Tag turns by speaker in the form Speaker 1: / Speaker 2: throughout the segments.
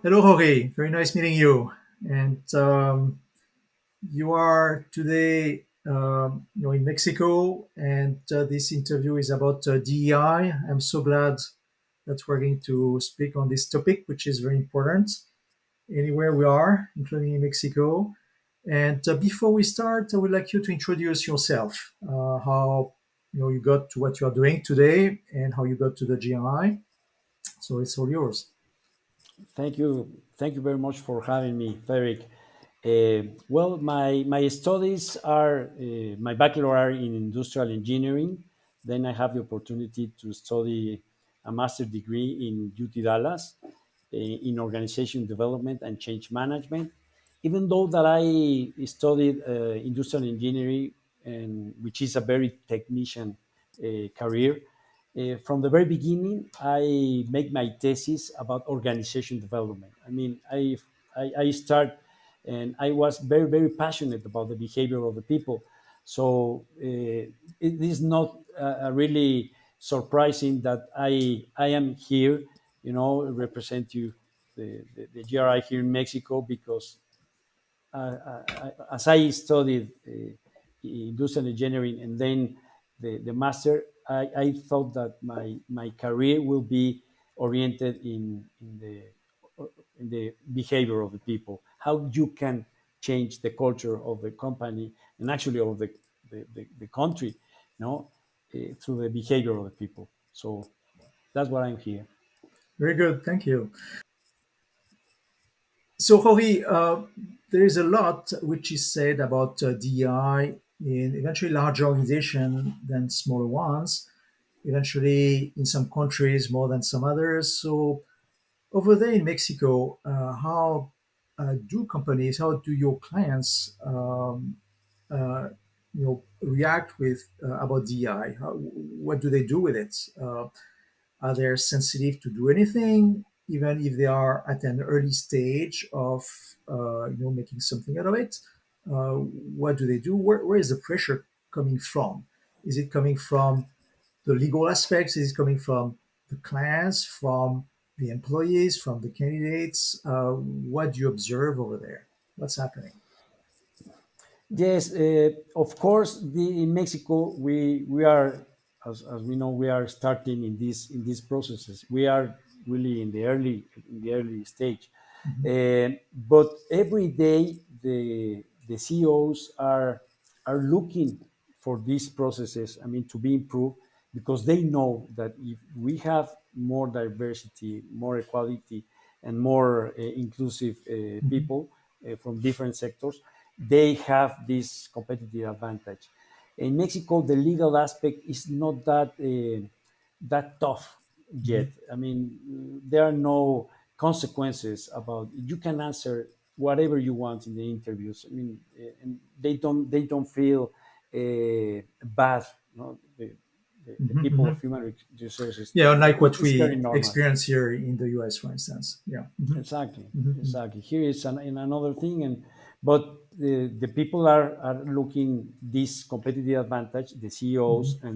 Speaker 1: Hello, Jorge. Very nice meeting you. And you are today, in Mexico, and this interview is about DEI. I'm so glad that we're going to speak on this topic, which is very important anywhere we are, including in Mexico. And before we start, I would like you to introduce yourself, how you got to what you are doing today, and how you got to the GRI. So it's all yours.
Speaker 2: Thank you very much for having me, Frederick. Well, my studies are my bachelor are in industrial engineering. Then I have the opportunity to study a master's degree in UT Dallas in organization development and change management. Even though that I studied industrial engineering, and which is a very technician career, from the very beginning, I make my thesis about organization development. I mean, I start, and I was very passionate about the behavior of the people. So it is not really surprising that I am here, represent you the GRI here in Mexico because as I studied industrial engineering and then the master, I thought that my career will be oriented in the behavior of the people, how you can change the culture of the company and actually of the country, through the behavior of the people. So that's what I'm here.
Speaker 1: Very good. Thank you. So, Jorge, there is a lot which is said about DEI in eventually larger organizations than smaller ones, eventually in some countries more than some others. So, over there in Mexico, how do companies, how do your clients, react with about DEI? What do they do with it? Are they sensitive to do anything, even if they are at an early stage of making something out of it? What do they do? Where is the pressure coming from? Is it coming from the legal aspects? Is it coming from the clients, from the employees, from the candidates? What do you observe over there? What's happening?
Speaker 2: Yes, of course. In Mexico, we are, as we know, we are starting in these processes. We are really in the early stage,
Speaker 1: Mhm.
Speaker 2: but every day the CEOs are looking for these processes. I mean, to be improved because they know that if we have more diversity, more equality, and more inclusive
Speaker 1: Mhm.
Speaker 2: people from different sectors, they have this competitive advantage. In Mexico, the legal aspect is not that tough
Speaker 1: Mhm.
Speaker 2: yet. I mean, there are no consequences about you can answer whatever you want in the interviews. I mean, and they don't feel bad. The
Speaker 1: Mhm.
Speaker 2: people of
Speaker 1: Mhm.
Speaker 2: human resources,
Speaker 1: Yeah, unlike what
Speaker 2: it's very
Speaker 1: we
Speaker 2: normal.
Speaker 1: experience here in the US, for instance. Yeah. Mhm.
Speaker 2: Exactly,
Speaker 1: Mhm.
Speaker 2: exactly. Here is in another thing, and but the people are looking this competitive advantage. The CEOs
Speaker 1: Mhm.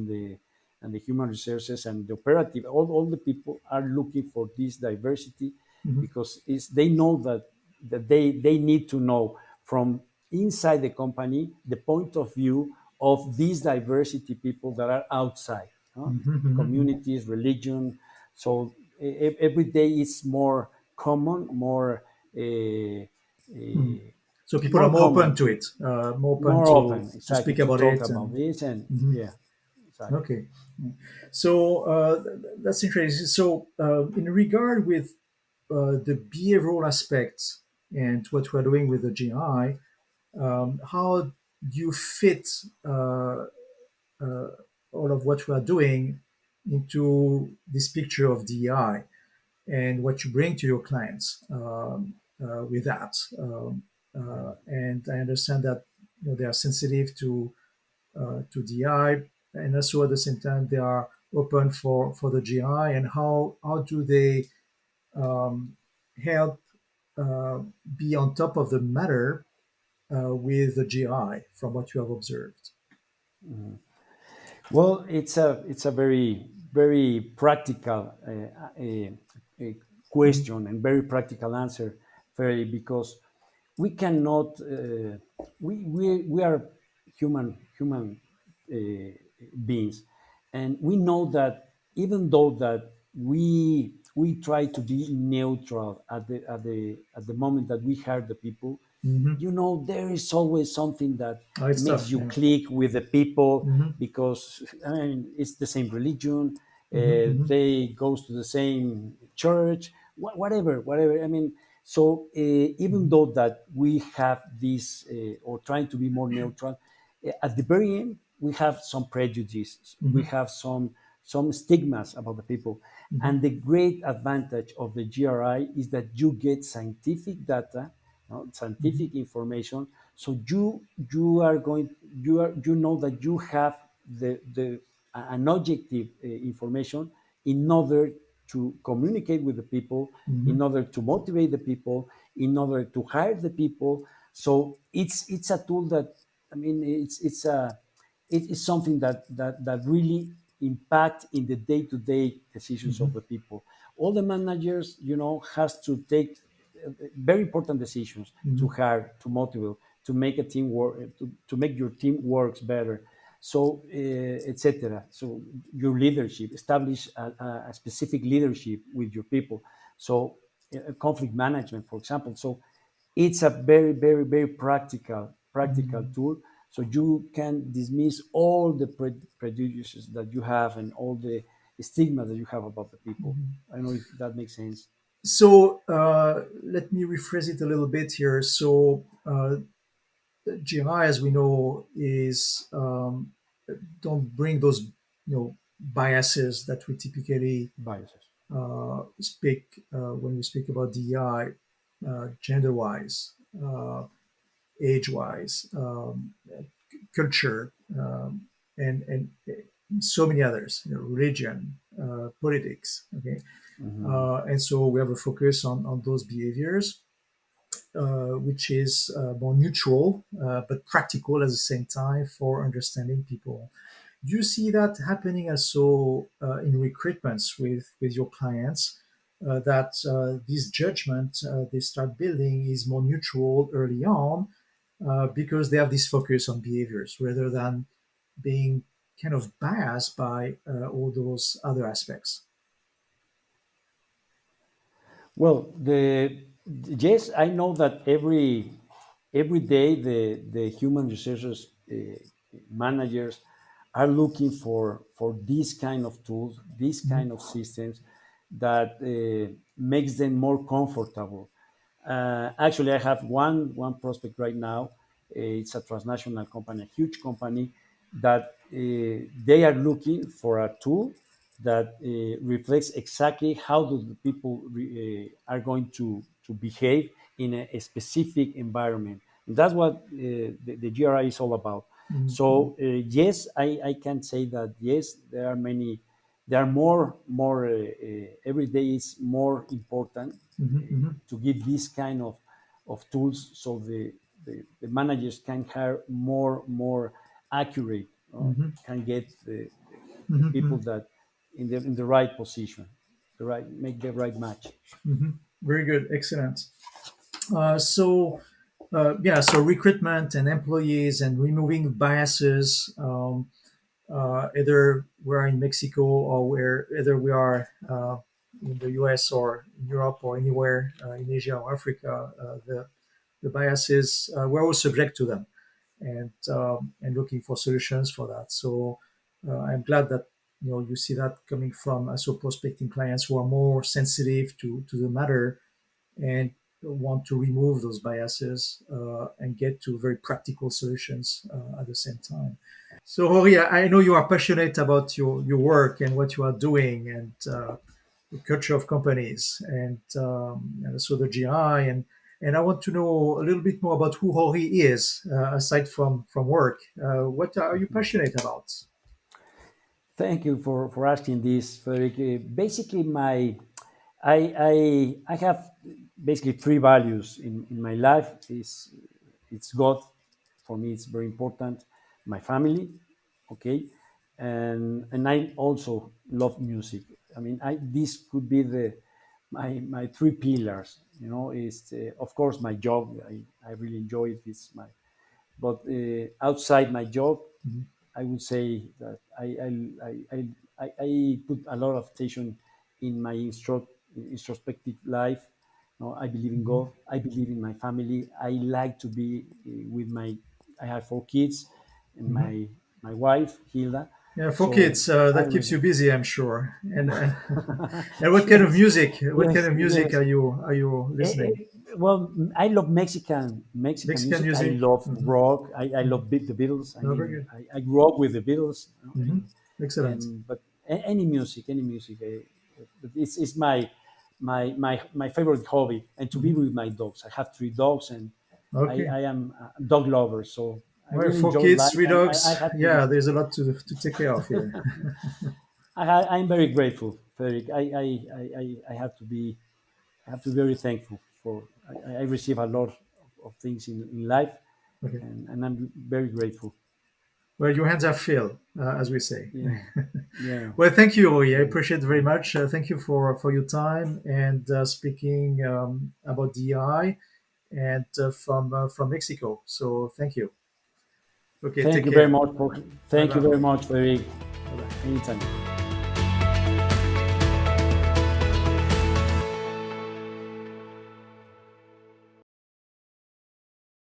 Speaker 2: and the human resources and the operative, all the people are looking for this diversity
Speaker 1: Mhm.
Speaker 2: because they know that they need to know from inside the company the point of view of these diversity people that are outside, huh?
Speaker 1: Mhm. Mhm.
Speaker 2: Communities, religion. So every day is more common,
Speaker 1: Mhm.
Speaker 2: uh,
Speaker 1: So people are
Speaker 2: more
Speaker 1: more open
Speaker 2: common,
Speaker 1: to it, more open
Speaker 2: more open,
Speaker 1: to
Speaker 2: exactly,
Speaker 1: speak
Speaker 2: to
Speaker 1: about
Speaker 2: talk
Speaker 1: it,
Speaker 2: about
Speaker 1: and
Speaker 2: this. And
Speaker 1: mhm.
Speaker 2: yeah, exactly.
Speaker 1: Okay. So that's interesting. So in regard with the behavioral aspects and what we're doing with the GI, how do you fit uh, all of what we are doing into this picture of DEI and what you bring to your clients with that? And I understand that they are sensitive to DI, and also at the same time they are open for the GI. And how do they um, help uh, be on top of the matter with the GI from what you have observed?
Speaker 2: Well, it's a very practical
Speaker 1: mhm,
Speaker 2: question and very practical answer, Ferry, because we cannot. We are human beings, and we know that even though that we try to be neutral at the moment that we hire the people,
Speaker 1: mhm.
Speaker 2: there is always something that
Speaker 1: Oh, it's
Speaker 2: makes
Speaker 1: tough.
Speaker 2: you
Speaker 1: Yeah.
Speaker 2: click with the people,
Speaker 1: Mhm,
Speaker 2: because I mean it's the same religion,
Speaker 1: mhm, mhm,
Speaker 2: they goes to the same church, whatever. I mean, so even
Speaker 1: mhm,
Speaker 2: though that we have this or trying to be more neutral, at the very end we have some prejudices, we
Speaker 1: mhm,
Speaker 2: have some stigmas about the people,
Speaker 1: mhm,
Speaker 2: and the great advantage of the GRI is that you get scientific data,
Speaker 1: mhm,
Speaker 2: scientific information. So you are going you know that you have the an objective information in order to communicate with the people,
Speaker 1: mhm,
Speaker 2: in order to motivate the people, in order to hire the people. So it's a tool that, I mean, it is something that really impact in the day-to-day decisions of
Speaker 1: mhm,
Speaker 2: the people. All the managers, has to take very important decisions to
Speaker 1: mhm,
Speaker 2: hire, to motivate, to make a team work, to make your team works better. So, etc. So your leadership, establish a specific leadership with your people. So conflict management, for example. So it's a very, very, very practical
Speaker 1: mhm.
Speaker 2: tool. So you can dismiss all the prejudices that you have and all the stigma that you have about the people. I don't know if that makes sense.
Speaker 1: So let me rephrase it a little bit here. So GRI, as we know, is don't bring those biases that we typically
Speaker 2: Biases.
Speaker 1: speak when we speak about DEI, gender-wise, age-wise, culture, and so many others, religion, politics. Okay,
Speaker 2: Hmm.
Speaker 1: and so we have a focus on those behaviors, which is more neutral but practical at the same time for understanding people. Do you see that happening also in recruitments with your clients? That this judgment they start building is more neutral early on because they have this focus on behaviors rather than being kind of biased by all those other aspects.
Speaker 2: Well, the yes, I know that every day the human resources managers are looking for these kind of tools, these
Speaker 1: Mhm,
Speaker 2: kind of systems that makes them more comfortable. Actually, I have one prospect right now. It's a transnational company, a huge company, that they are looking for a tool that reflects exactly how do the people are going to behave in a specific environment. And that's what the GRI is all about.
Speaker 1: mhm,
Speaker 2: So yes, I can say that yes, there are many, there are more. Every day is more important
Speaker 1: mhm, mhm,
Speaker 2: to give this kind of tools, so the managers can hire more accurate,
Speaker 1: mhm,
Speaker 2: can get the
Speaker 1: mhm,
Speaker 2: people
Speaker 1: mhm,
Speaker 2: that in the right position, the right make the right match.
Speaker 1: mhm. Very good, excellent. So recruitment and employees and removing biases. Either we're in Mexico or either we are in the US or in Europe or anywhere in Asia or Africa, the biases we're all subject to them, and looking for solutions for that. So I'm glad that you see that coming from also prospecting clients who are more sensitive to the matter and want to remove those biases and get to very practical solutions at the same time. So, Jorge, I know you are passionate about your work and what you are doing and the culture of companies and also the GI. And I want to know a little bit more about who Jorge is, aside from work. What are you passionate about?
Speaker 2: Thank you for asking this, Frederick. Basically, I have basically three values in my life. It's God, for me it's very important. My family, okay, and I also love music. I mean, I this could be my three pillars. You know, is of course my job. I really enjoy this. But outside my job,
Speaker 1: Mhm.
Speaker 2: I would say that I put a lot of attention in my introspective life. No, I believe in
Speaker 1: Mhm.
Speaker 2: God. I believe in my family. I like to be with my. I have four kids, and
Speaker 1: Mhm.
Speaker 2: my wife Hilda.
Speaker 1: Yeah, for
Speaker 2: So
Speaker 1: kids,
Speaker 2: I
Speaker 1: that keeps
Speaker 2: really
Speaker 1: you busy, I'm sure. And what kind of
Speaker 2: yes,
Speaker 1: music? What kind
Speaker 2: yes,
Speaker 1: of music
Speaker 2: yes.
Speaker 1: are you
Speaker 2: Eh,
Speaker 1: listening?
Speaker 2: well, I love Mexican
Speaker 1: Mexican
Speaker 2: music. I
Speaker 1: music.
Speaker 2: love
Speaker 1: Hmm.
Speaker 2: rock. I love the Beatles. I
Speaker 1: Oh, very
Speaker 2: mean,
Speaker 1: good.
Speaker 2: I grew up with the Beatles. You know,
Speaker 1: Hmm. Excellent.
Speaker 2: and but any music. It's my favorite hobby, and to be
Speaker 1: Hmm.
Speaker 2: with my dogs. I have three dogs, and
Speaker 1: Okay.
Speaker 2: I am a dog lover. So I
Speaker 1: Well,
Speaker 2: really
Speaker 1: four
Speaker 2: enjoy
Speaker 1: kids,
Speaker 2: life,
Speaker 1: three
Speaker 2: and
Speaker 1: dogs.
Speaker 2: I have to
Speaker 1: Yeah,
Speaker 2: be.
Speaker 1: there's a lot to take care of here.
Speaker 2: I'm very grateful, Frederick. I have to be. I have to be very thankful for. I receive a lot of things in life,
Speaker 1: Okay.
Speaker 2: and I'm very grateful.
Speaker 1: Well, your hands are filled, as we say.
Speaker 2: Yeah, yeah.
Speaker 1: Well, thank you, Ori. I
Speaker 2: Yeah.
Speaker 1: appreciate it very much. Thank you for your time and speaking about DEI and from Mexico. So thank you. Okay,
Speaker 2: Thank
Speaker 1: take
Speaker 2: you very
Speaker 1: care.
Speaker 2: much
Speaker 1: Bye
Speaker 2: thank
Speaker 1: bye,
Speaker 2: you very
Speaker 1: Ori.
Speaker 2: much, Frederick. Bye-bye. Anytime.